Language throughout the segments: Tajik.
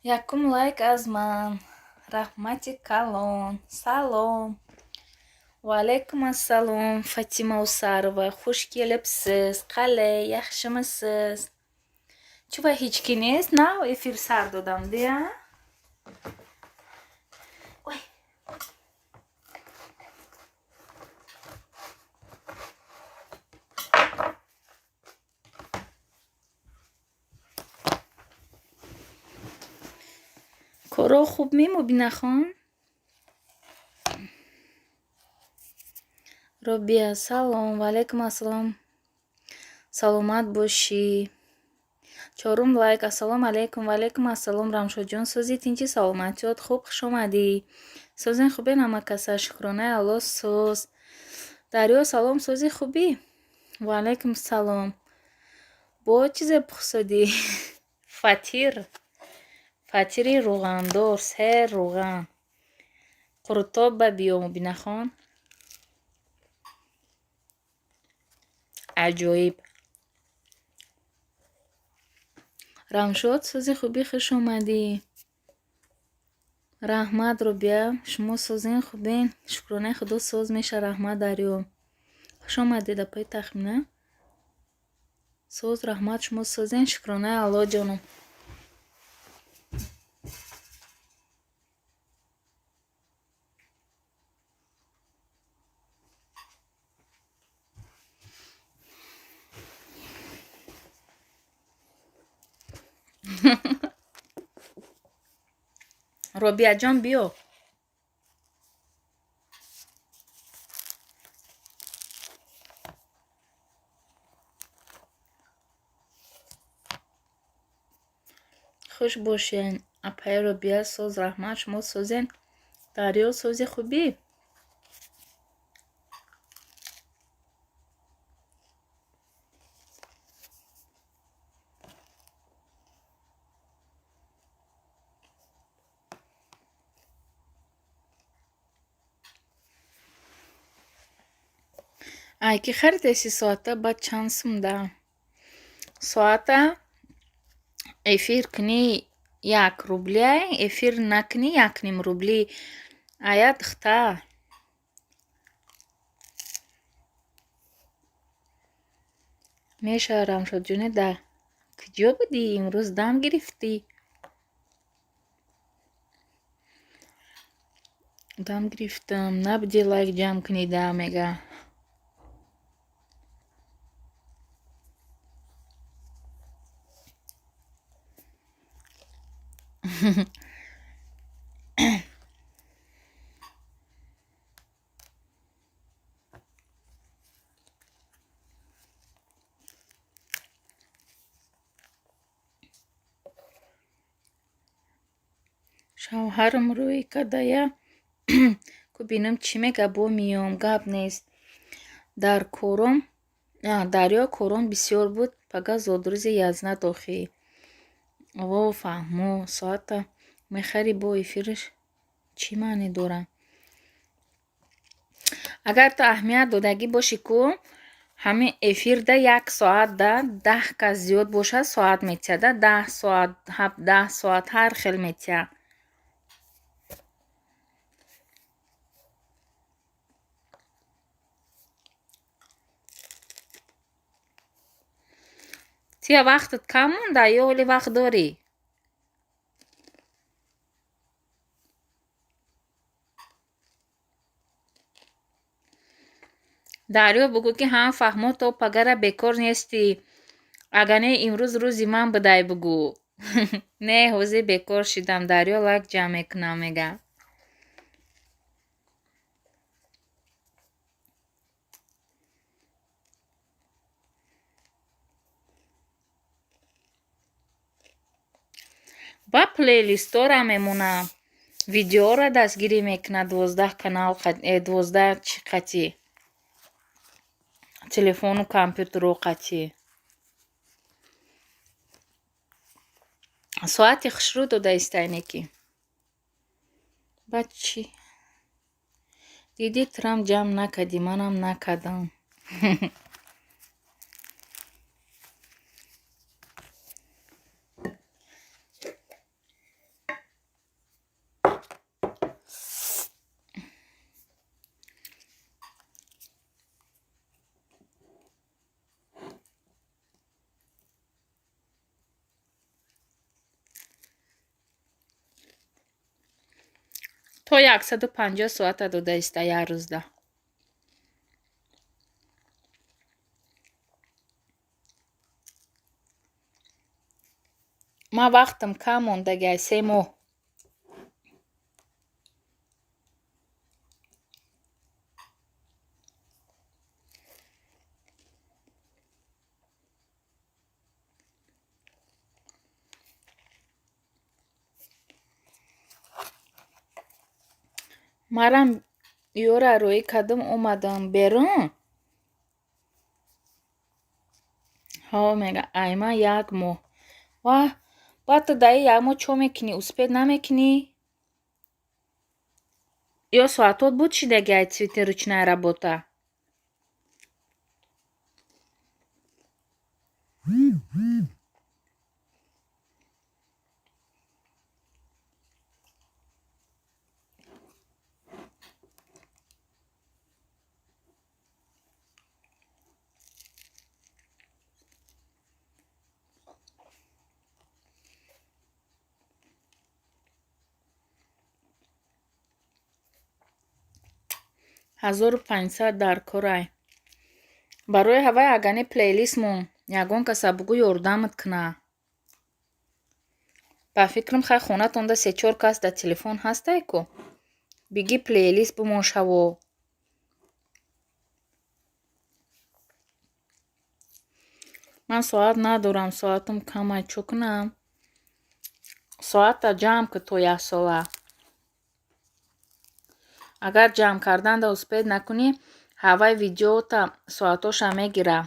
Якум лайк аз ман. Раҳмати калон. Салом. Ва алайкум ассалом. Фатима Усарова. Хуш келибсиз. Қале, яхшимисиз? Чува ҳички нест? Нав эфир сар додам дия. Ой. коро хуб мемубина хон? Робия, салом. Ва алайкум ассалом. Саломат бошӣ. Чорум лайк. Ассалому алайкум. Ва алайкум ассалом. Рамшодҷон, сӯзи тинчи саломатиёт? Хуб хуш омадӣ. Сӯзен хубе намакаса? Шукронаи Алло сӯз. Дарё, салом, сӯзи хубӣ? Ва алайкум салом. Бо чизе пухсодӣ? Фатир. Фатири рӯғандор, сер рӯған. Қуртоб ба биё мубинахон. Аҷоиб. Рамшод, сӯзи хубӣ, хуш омадӣ. Раҳмат, Робия, шумо сӯзен хубен? Шукронаи Худо сӯз меша. Раҳмат, Дарё. Хуш омадӣ да пои тахмина. Сӯз, раҳмат, шумо сӯзен? Шукронаи Алло ҷонум. Робияҷон, биё. Хуш бошен. Апаи Робия сӯз, раҳмат, шумо сӯзен? Дарё, сӯзи хубӣ? Ай, ки харидеси соата ба чанд сум да? Соата эфир кунӣ 1 рубля, эфир накунӣ 1,5 рубли. Ая духта. Меша Рамшодҷоне, да куҷо будӣ? Имрӯз дам гирифтӣ? Дам гирифтам. Набуди лайк ҷамъ кунӣ, да мега. Шавҳарам рӯи кадая. Ку бинам чӣ мега, бо миём, гап нест. Дар кором, дарё корон бисёр буд, пага зодрӯзи язнат охӣ. Во фаҳмо, соата мехари бо эфирш чӣ маъне дора? Агар ту аҳамият додагӣ бошӣ ку, ҳамин эфир да 1 соат да 10 кас зиёд бошад, соат метиҳад да 10 соат, 17 соат, ҳар хел метиҳад. Тия вақтат кам монда ё оли вақт дорӣ? Дарё бугӯ ки ҳама фаҳмо то пагара бекор нестӣ. Агар не имрӯз рӯзи ман будай бугӯ. Не ҳозир бекор шидам. Дарё лайк ҷамъ мекунам мега. Ба плейлистора мемонам. Видеора дастгирӣ мекунад 12 канал 12 чӣ қатӣ. Телефону компютеру қатӣ. Соати хушрӯ дода истайне ки. Ба чӣ? Дидӣ Трамп ҷамъ накардӣ, манам накардам. то 150 соата дода иста як рӯзда. ман вақтам кам мондагай 3 моҳ. марам ёра рӯи кадом омадам берун. ҳо мега айма 1 моҳ. Ваҳ, баъд ту дар ин 1 моҳ чо мекунӣ? Успед намекунӣ? ё соатот буд шидаги ай цвети ручная работа? ҳазору панҷсад дар корай. Барои ҳавай агане плейлистмон ягон каса бугӯ ёрдамат куна. Ба фикрам хай хонатонда 3-4 кас дар телефон ҳастай ку. Бигӣ плейлист бимошаво. ман соат надорам, соатам камай, чӯ кунам? Соата ҷамъ ку то 1 сола. агар ҷамъ карданда успед накунӣ, ҳавай видеота соатоша мегира.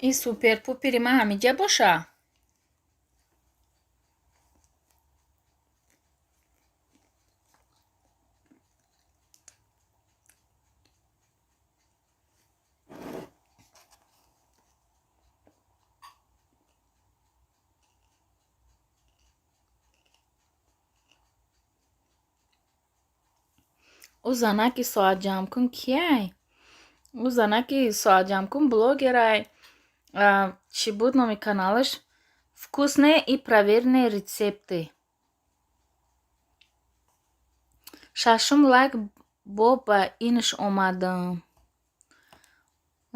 ин супер-пупери ман ҳамиҷа боша? ӯ занаки соатҷамъкун кияй? ӯ занаки соатҷамъкун блогерай. Чӣ буд номи каналаш? Вкусные и проверенные рецепты. 6 лайк бо ба инш омадам.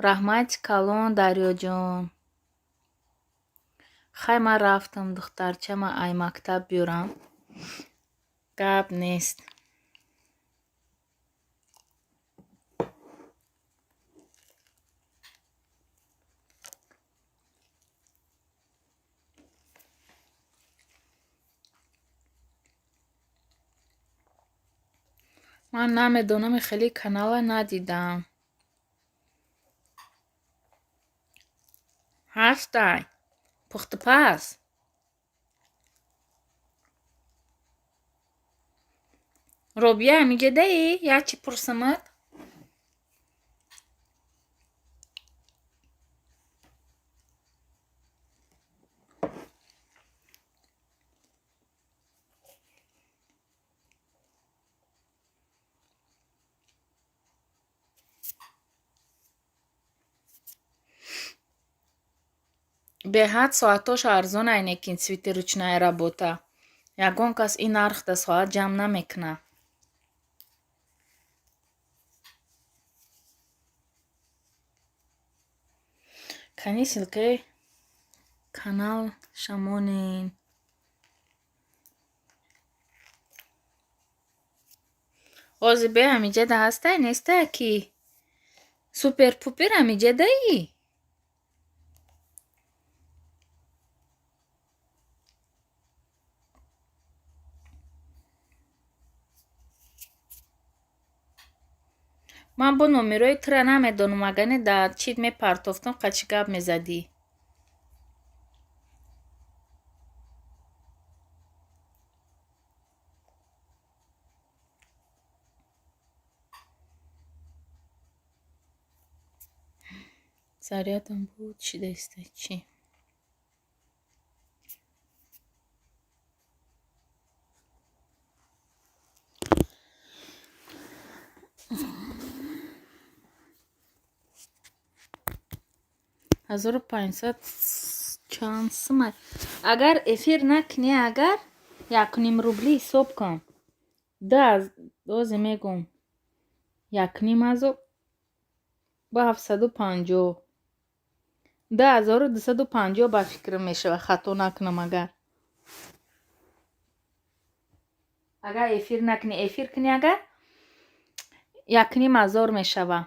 Раҳмати калон Дарёҷон. Хай ман рафтам духтарчама ай мактаб биёрам. Гап нест. ман намедонам хеле канала надидам. ҳастай пухтупаз. робия миҷедаӣ? Ячи пурсамат? беҳад соатоша арзон айнекин цвети ручная работа. Ягон кас ин нарх да соат ҷамъ намекуна. Кани силкаи канал шамонин. озибе ҳамиҷада ҳастай нестай ки? Супер-пупер ҳамиҷадаӣ? ман бо номерои тира намедонам, агане дар чит мепартофтам, қачи гап мезадӣ. зарядом буд чӣ деста чӣ. ҳазору панҷсад чанд сумай. Агар эфир накунӣ, агар 1.5 рубли ҳисоб кун. Дозе мегум 1.5 ба 750. 10250 ба фикрам мешава, хато накунам. агар эфир накунӣ, эфир кунӣ, агар 1.5 мешава.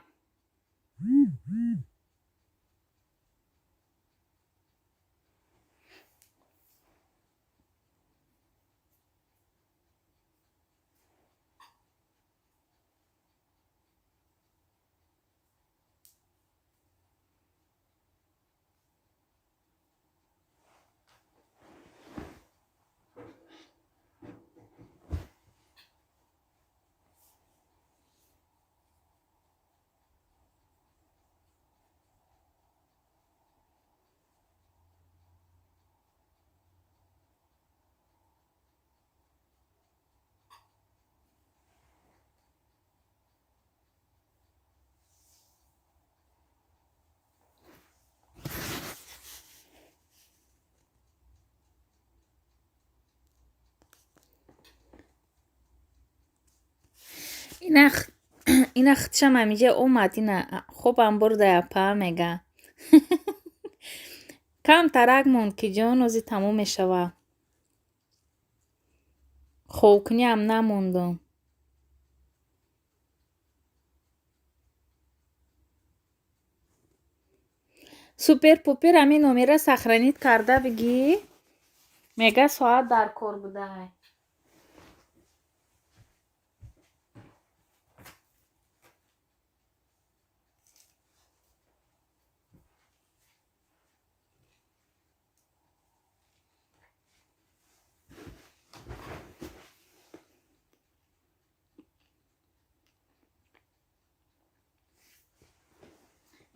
ина худшам амиҷа омад. ина хобам бурда япа мега. кам тарак монд ки ҷон ози тамом мешава. ховкуниам намондум. супер пупер амин номера сахранит карда бигӣ. мега соат дар кор будай.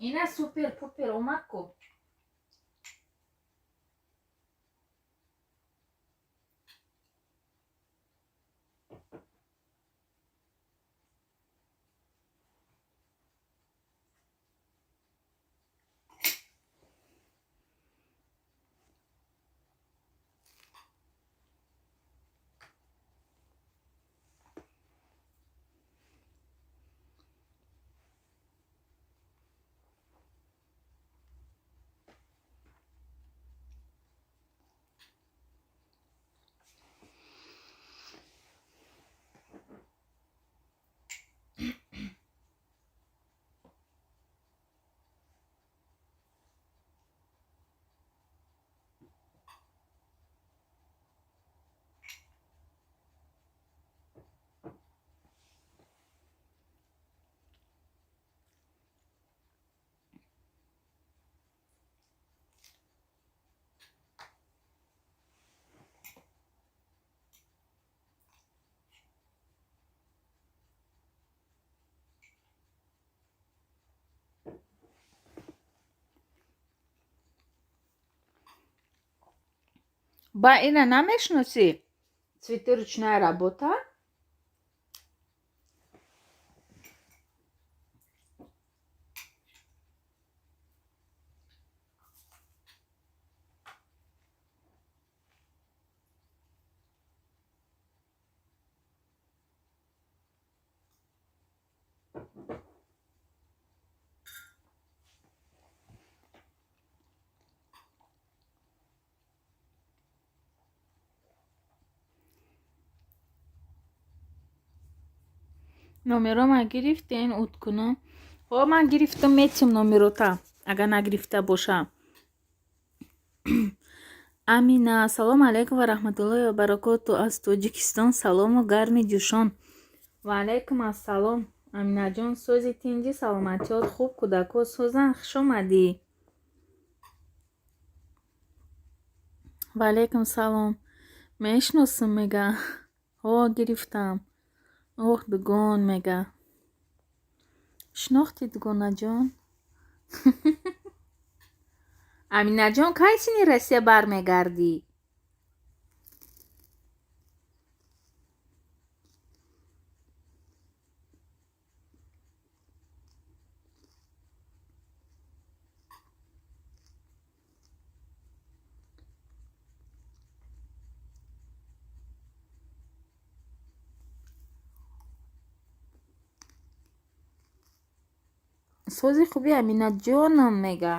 ина супер пупер омад ку. ба ина намешносӣ? Цветы ручная работа. номерома гирифтен? уткунам. о ман гирифтам, метим номерота агар нагирифта боша. амина ассалому алайкум ва раҳматуллоҳи ва баракоту аз Тоҷикистон салому гарми ҷӯшон. ва алайкум ассалом аминаҷон, сӯзи тинҷи саломатиёт хуб кӯдако сӯзан хуш омадӣ. ва алайкум салом. мешносам мега. гирифтам. дугон мега. шинохти дугонаҷон? амина ҷон кай сини россия бармегардӣ? сози хуби аминаҷоном мега.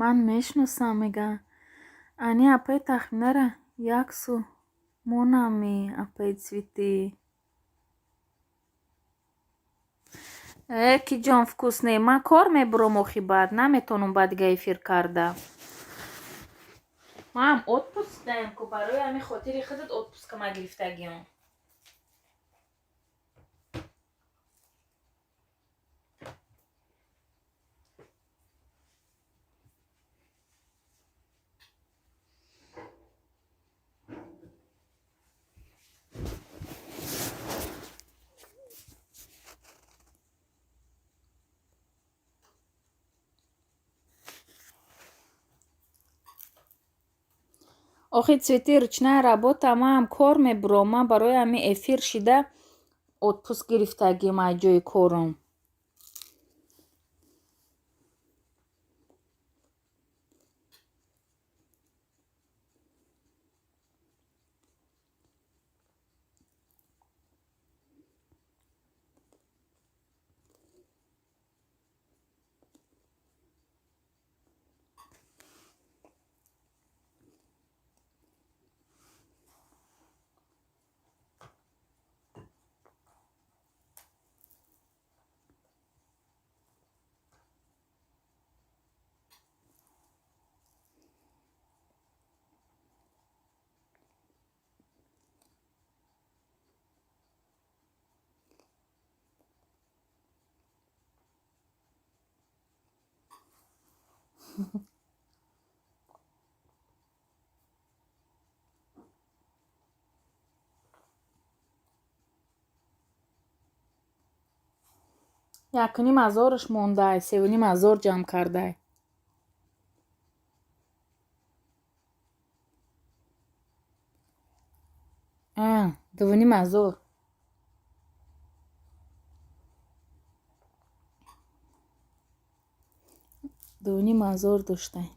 ман мешиносам мега ани апаи тахминара яксу монами апаи цветы. Ки ҷон вкусне, ман кор мебурам охи баъд наметонам ба дига эфир карда. Маам отпуск даем ку барои ҳами хотири худат отпускама гирифтагиам. охи цвети ручная работа маам кор мебурам. Ман барои ҳами эфир шида отпуск гирифтагиам аз ҷои корам. Якуним ҳазораш мондай, севуним ҳазор ҷамъ кардай. Дувуним ҳазор. Дувуним ҳазор доштай.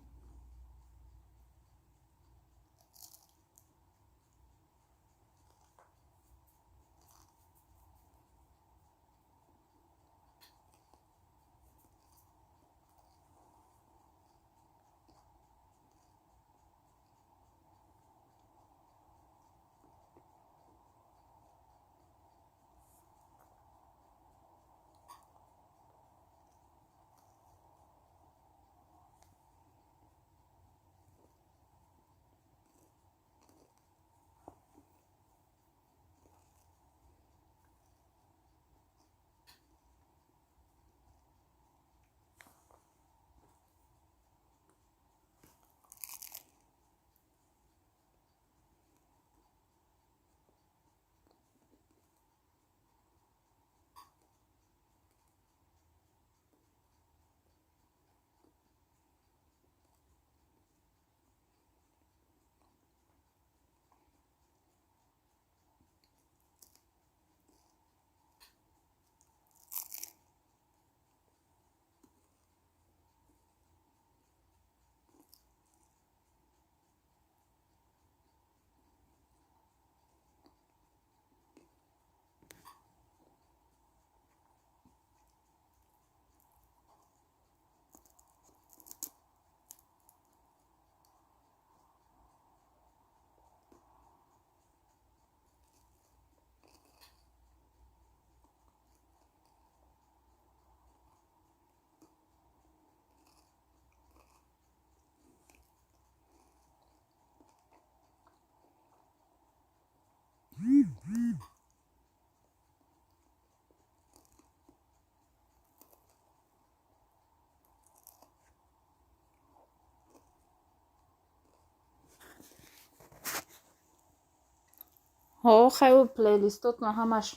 خیلی پلیلیستاتون همش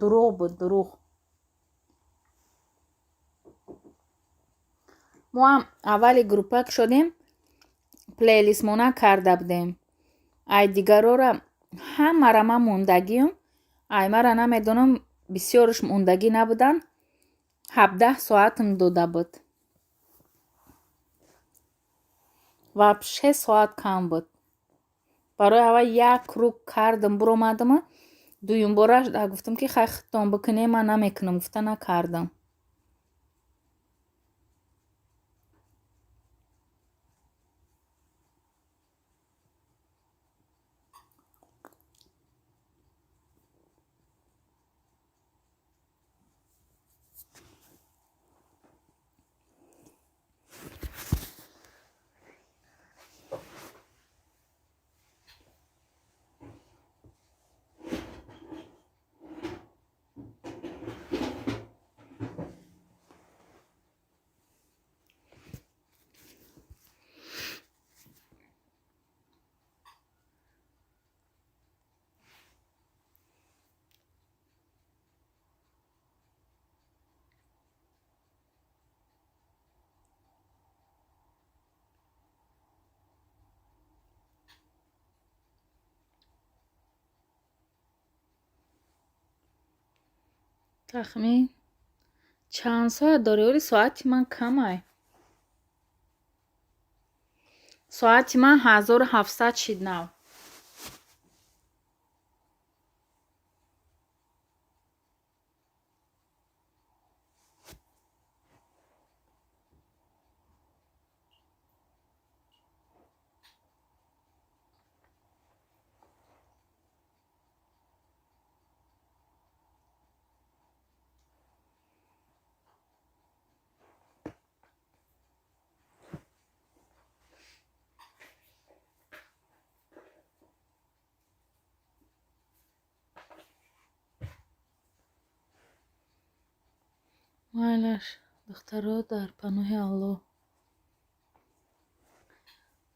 دروغ بود، دروغ. ما هم اولی گروپک شدیم پلیلیست مونه کرده بودیم. ای دیگرو را همه را من موندگیم. ای مرا نمیدونم بسیارش موندگی نبودن. 17 ساعتم دوده بود و 6 ساعت کم بود. برای اول یک روک کردم برامدم. دویم بارش گفتم که خیلی خطام بکنه، من نمیکنم. گفته نکردم. تخمین چند ساعت داری؟ ولی ساعتی من کمه. ساعتی من 1700 شد نو. مایلش دخترها در پناه الله.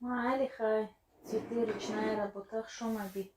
ما علی خیلی زیدی رچنه را بطاق شمدی.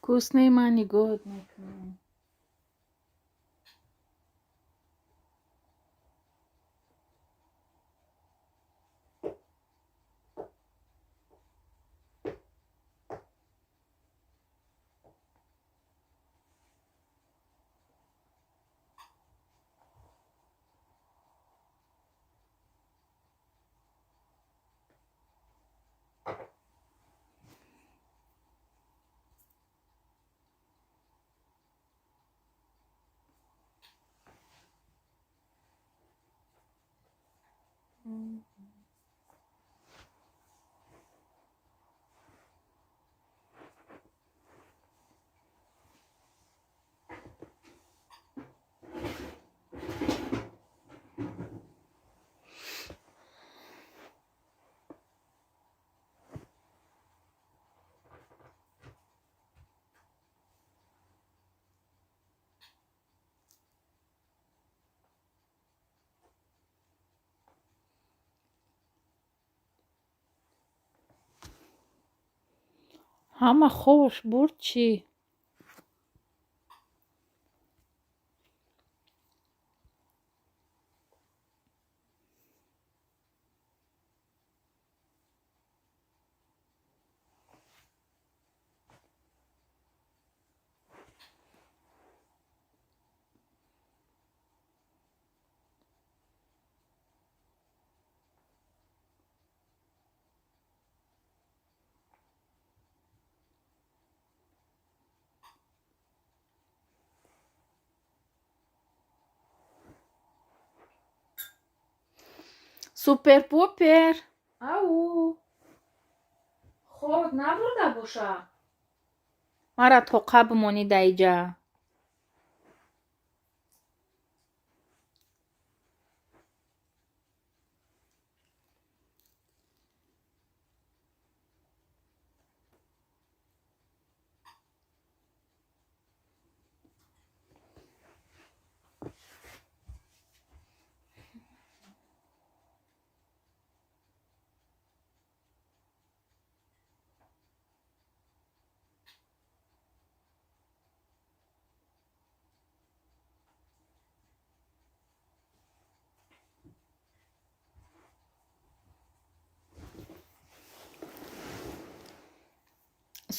вкусный من نگاهت میکنم. همه خوش برد چی؟ Супер пупер. Ау. Ход набурда боша. Мара тоқа бимонида иҷа.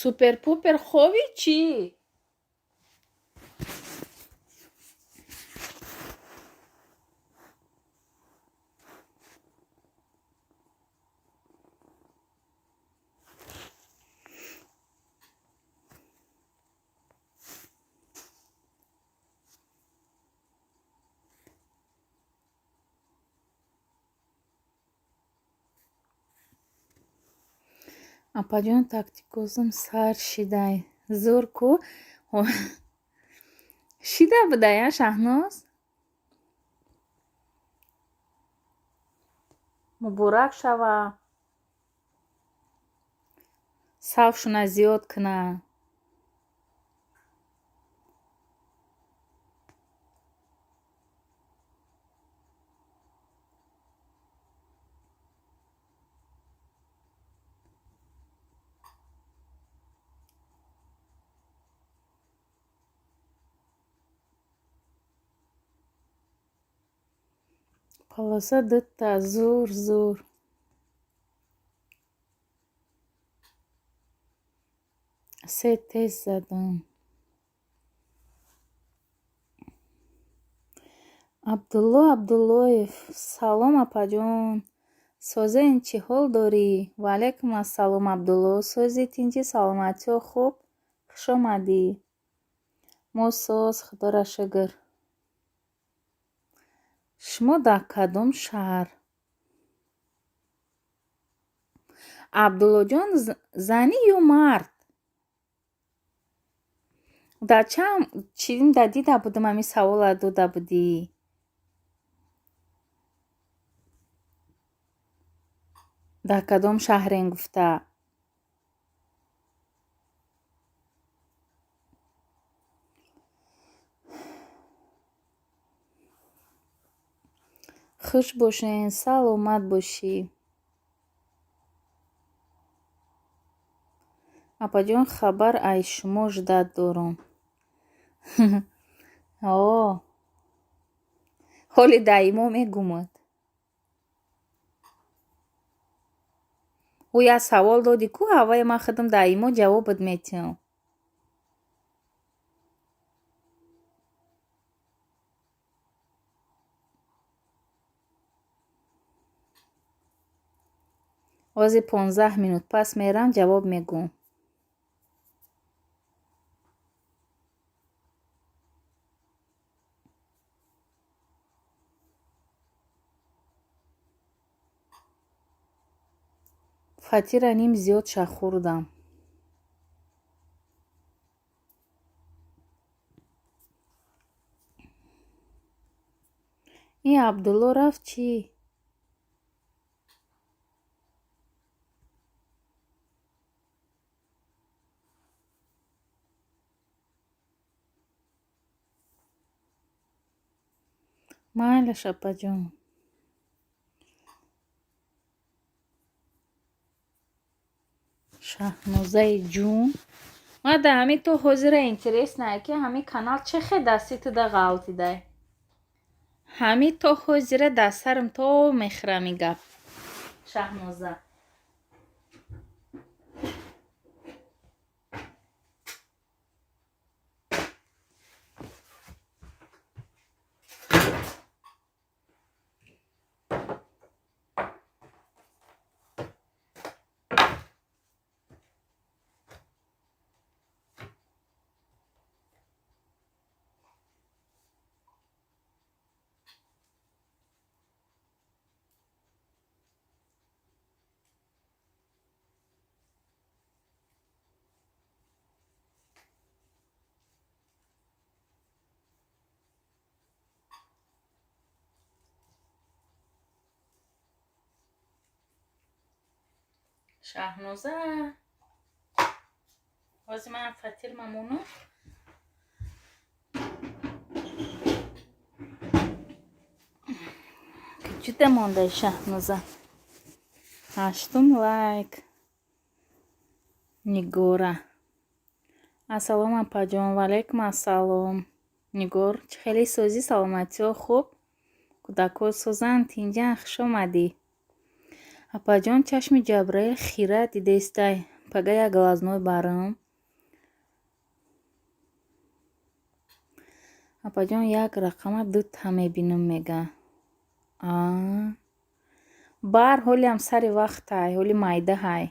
Супер пупер хоби чӣ? Апаҷон тактикозум сар шидай. Зур ку? Шида будая Шаҳноз? Муборак шава. Савшуна зиёд кина. Полоса дутта зур зур. Се тез задам. Абдулло Абдуллоев. Салом апаҷон. Созаин чӣ ҳол дорӣ? Ва алайкум ассалом Абдулло. Сози тинҷи саломатиҳо хуб? Хуш омадӣ. Мо соз худора шукр. Шумо дар кадом шаҳр? Абдуллоҷон занӣ ё мард? Дар чим дар дида будам ҳамин савола дода будӣ? Дар кадом шаҳрен гуфта? хуш бошен, саломат бошӣ. Апаҷон хабар аз шумо ждат дорам. О, ҳоли даимо мегумад. Ӯ як савол доди ку ҳавае ман худам даимо ҷавобат метиҳам. Ози 15 минут пас мерам ҷавоб мегӯм. Фатира ним зиёд шахурдам. Ин Абдулло рафт чӣ? Майлаш апаҷон. Шаҳнозаи ҷун. Мада ҳамин то ҳозира интересная ки ҳамин канал чӣ хел дасти туда ғалтидай? Ҳамин то ҳозира дар сарам то мехӯра ҳамин гап. Шаҳноза. Шаҳноза ҳозир ман фатир мамону ҷуда мондаи Шаҳноза 8 лайк. Нигора ассалом апаҷон. Ваалайкум ассалом. Нигор чӣ хеле сӯзи саломатиҳо хуб? Кӯдакҳо сӯзанд инҷа хуш омадӣ. Апаҷон чашми Ҷабраил хира дидестай пага як глазной барам. Апаҷон як рақама дута мебинам мега. Бар ҳолиам сари вақтай, ҳоли майдаҳай.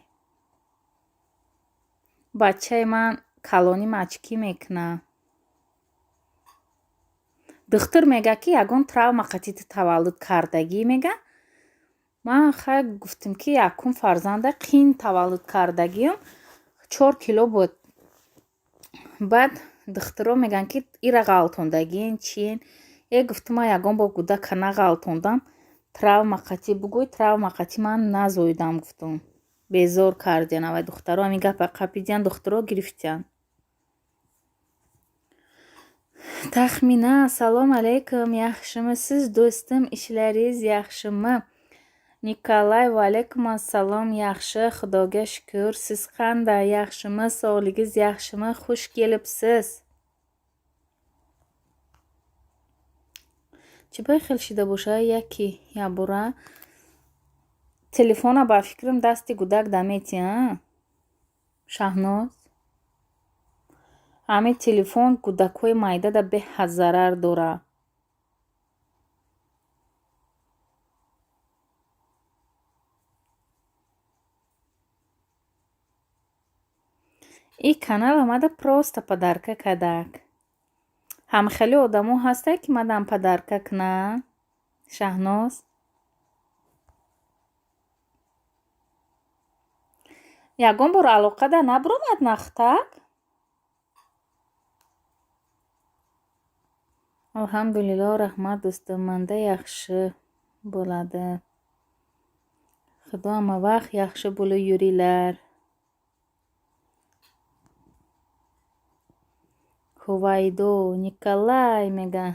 Бачаи ман калони мачкӣ мекуна. Духтур мега ки ягон травма қатити таваллуд кардагӣ мега. Ман хай гуфтам ки якум фарзанда қин таваллуд кардагиам 4 кило буд. Баъд духтуро меган ки ира ғалтондагиен чиен. Гуфтам ман ягон бор кӯдака нағалтондам. Травма қатӣ бугӯй, травма қатӣ ман назоидам гуфтам. Безор кардиан авай духтаро ҳамин гапа қапидиан духтуро гирифтиан. Тахмина ассалом алейкум. Яхшимисиз дӯстим, ишлариз яхшими? Николай ваалайкум ассалом. Яхшы, худога шукр. Сиз қандай? Яхшими? Соғлигиз яхшими? Хуш келибсиз. Чӣ байхел шида боша яки ябора телефона ба фикрам дасти гудак дамети Шаҳноз. Ҳамин телефон кӯдакҳои майдада беҳад зарар дора. И канал амада просто подарка кадак. Ҳамхеле одамо ҳастае ки мадам подарка кна Шаҳноз. Ягон бор алоқада набуромад нахтак? Алҳамдулилло раҳмат дӯстам, манда яхшы bo'ladi. Xudo hamma vaqt yaxshi bo'lib yuringlar. Хувайдо Николай мега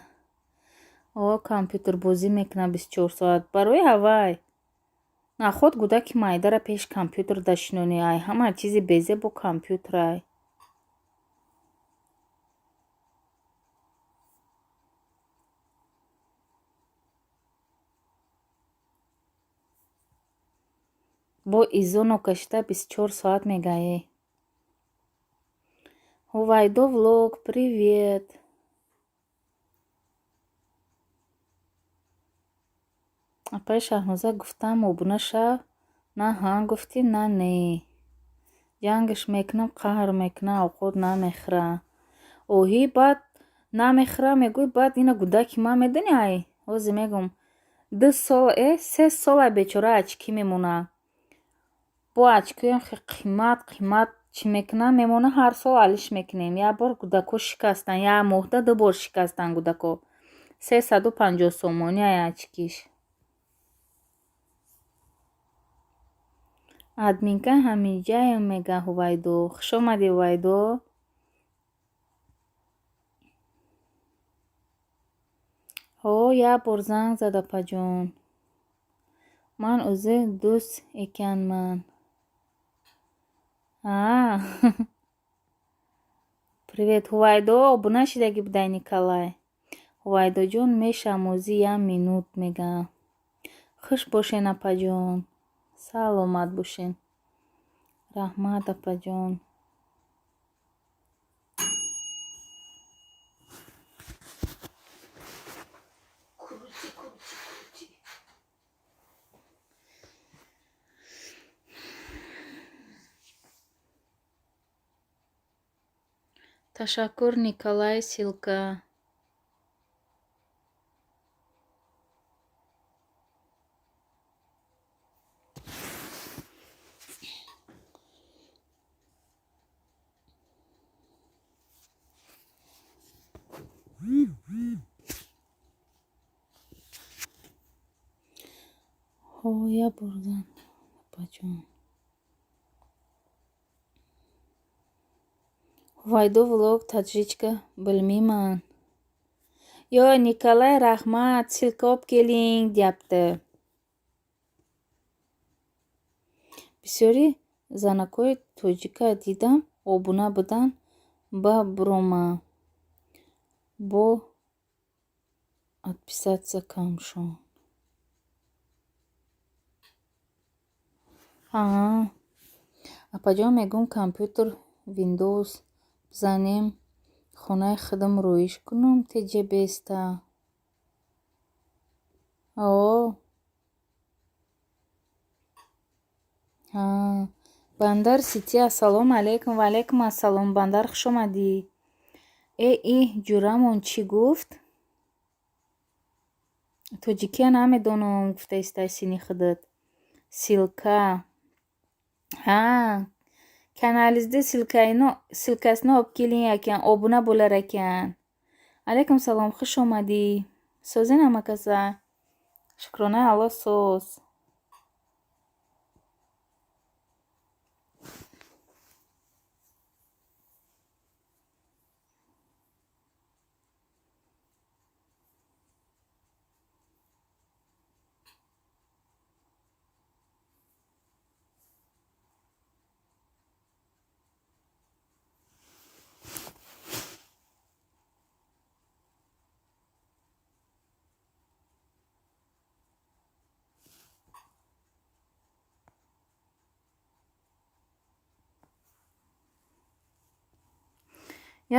компютербозӣ мекуна 24 соат. Барои ҳавай наход кӯдаки майдара пеш компютер дашинони. Ай ҳама чизи безе бо компютерай. бо изо нокашида 24 соат мегаи. Хувайдо влог, привет. Апай Шаҳноза гуфтам обуна шав. На ҳа гуфти на не. Ҷангаш мекунам, қаҳр мекуна, овқот намехӯра. Оҳи баъд намехӯра мегӯй, баъд ина кӯдаки ман медони ай ҳозир мегум 2 сол 3 сола бечора ачкӣ мемона. Бо ачкиём хе қимат чӣ мекунам мемона ҳар сол алиш мекунем. Як бор кӯдако шикастан, як моҳда 2 бор шикастан кӯдако. 350 сомони ай ачкиш. Админка ҳамиҷаем мега Хувайдо. Хуш омадӣ Хувайдо. Як бор занг зад апаҷон. Ман o'zi дӯст эканман. Привет Хувайдо. Обуна шидагӣ будай Николай. Хувайдоҷон мешавам ӯзи 1 минут мега. Хуш бошен апаҷон. Саломат бошен. Раҳмат апаҷон. Ташаккур Николай Силка. Я бурдам апаҷон. Вайду влог таджичка билмиман. Ё Николай Рахмат силка об келинг дяпты. Бисёри занакои тоҷика дидам обуна будан ба брома бо отписаться камшон. Апаҷон мегӯм компютер Windows бизанем хонаи худам рӯиш кунум TG-беста. Бандар Сити ассалому алайкум. Ва алайкум ассалом. Бандар хуш омадӣ. И ҷурамон чӣ гуфт? Тоҷикия намедонам гуфта истай сини худат. Силка. Канализде силкасно обкилин якян обуна боларакян. Алайкум салом хуш омадӣ. Созӣ намакаса. Шукрона алло соз.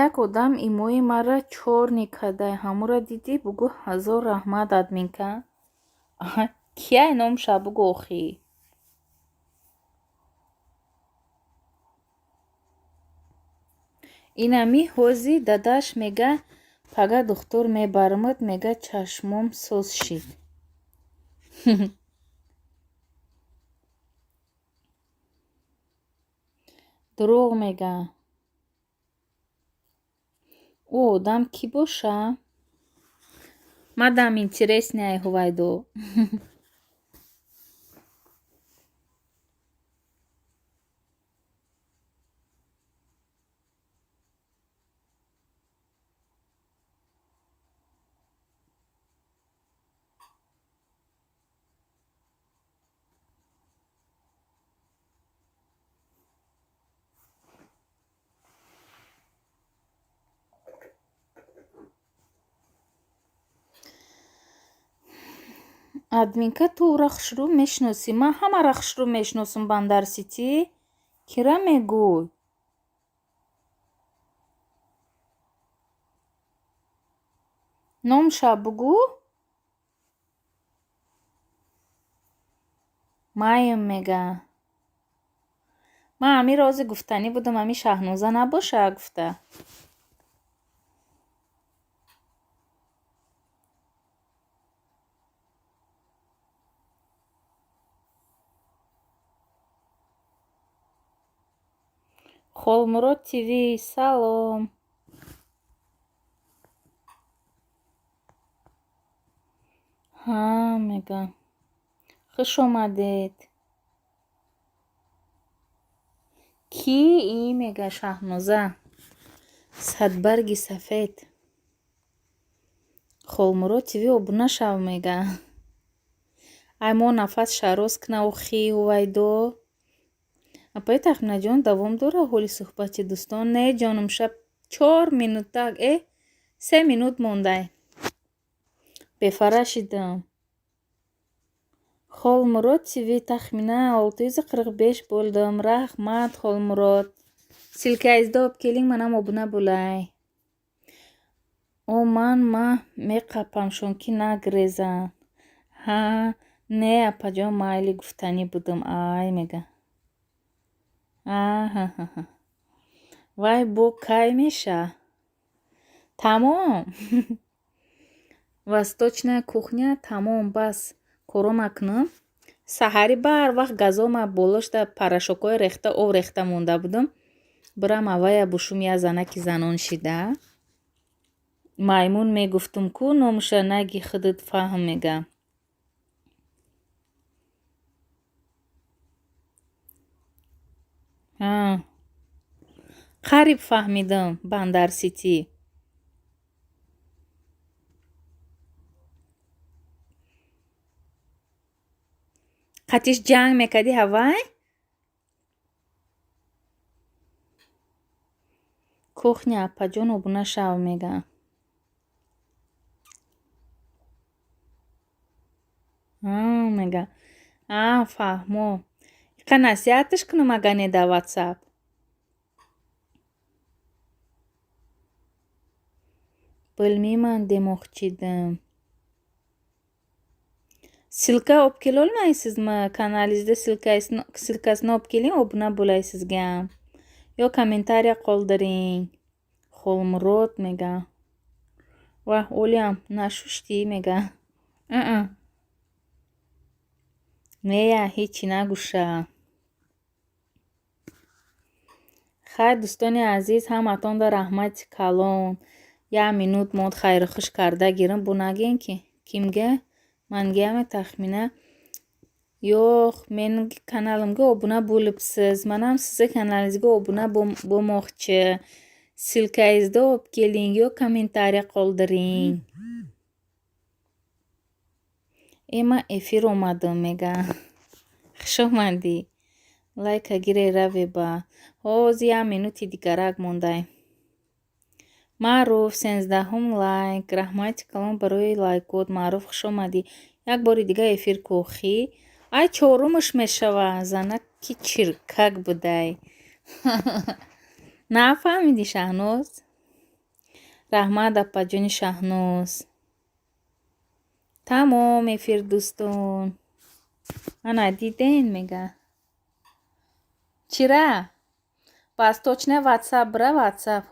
Як одам имои мара чор никадай ҳамура дидӣ бугӯ ҳазор раҳмат админка. Кияй номша бугӯ охӣ. Инами ҳози дадаш мега пага духтур мебарамад мега чашмом соз шид. Дурӯғ мега. Ӯ одам кӣ боша? Мадам интересняй ҳувайду. Админка ту ура хушрӯ мешиносӣ? Ман ҳамаро хушрӯ мешиносам Бандар Сити. Кира мегӯй? Номша бугӯ? Маем мега. Ман ҳами рози гуфтанӣ будам ҳами Шаҳноза набоша гуфта. Холмурод ТВ салом. Мега. Хуш омадед. Ки мега Шаҳноза. Садбарги сафед. Холмурод ТВ обуна шав мега. Ай мо нафас шароз кна охӣ ҳувайдо. Апай Тахминаҷон давом дора ҳоли суҳбати дӯстон? Не ҷонум шаб 4 минута 3 минут мондай. Бефара шидам. Холмурод ТВ тахминан 645 болдам. Раҳмат Холмурод. Силкаизда обкелинг манам обуна булай. Ман меқапамшон ки нагрезан. Не апаҷон майли гуфтанӣ будам. Ай мега. Вай бо кай меша? Тамом. Восточная кухня тамом бас коро макунам. Саҳари барвақт газома болошда порошокҳои рехта об рехта монда будам. Бирам авая бушум я занаки занон шида. Маймун мегуфтум ку номуша наги худат фаҳм мега. қариб фаҳмидам Бандар Сити. қатиш ҷанг мекардӣ ҳавай? кухня аппаҷон обуна шав мега. Мега. Фаҳмо. Иқа насиҳаташ кунам ага не дар WhatsApp. Bilmayman demoqchidim. Silka olib kelolmaysizmi? Kanalingizda silkasini olib keling, obuna bo'lay sizga. Yo kommentariya qoldiring. Xolmurod mega. Vah, Olyam, nashushti mega. Нея, ҳечи нагӯша. Хайр, дӯстони азиз, ҳаматонда раҳмати калон. 1 минут мод хайрухуш карда гирам. Бу нагем ки кимга мангияме тахмина. Ёх, мен каналымга обуна bo'libsiz. Манам сизga каналingizga obuna bo'lmoqchi. Silkangizni olib keling yo kommentariya qoldiring. Ema efir omadim mega. Xush omadi. Лайка гире раве ба. Ҳозир 1 минути дигарак мондай. Маъруф 16-ум лайк. Раҳмати калон барои лайкот. Маъруф хуш омадӣ. Як бори дига эфир кӯхӣ. Ай 4-умаш мешава. Занак ки чиркак будай. Нафаҳмидӣ Шаҳноз? Раҳмат аппаҷони Шаҳноз. Тамом эфир дӯстон. Ана диден мега. Чира? Бас точно WhatsApp бра WhatsApp.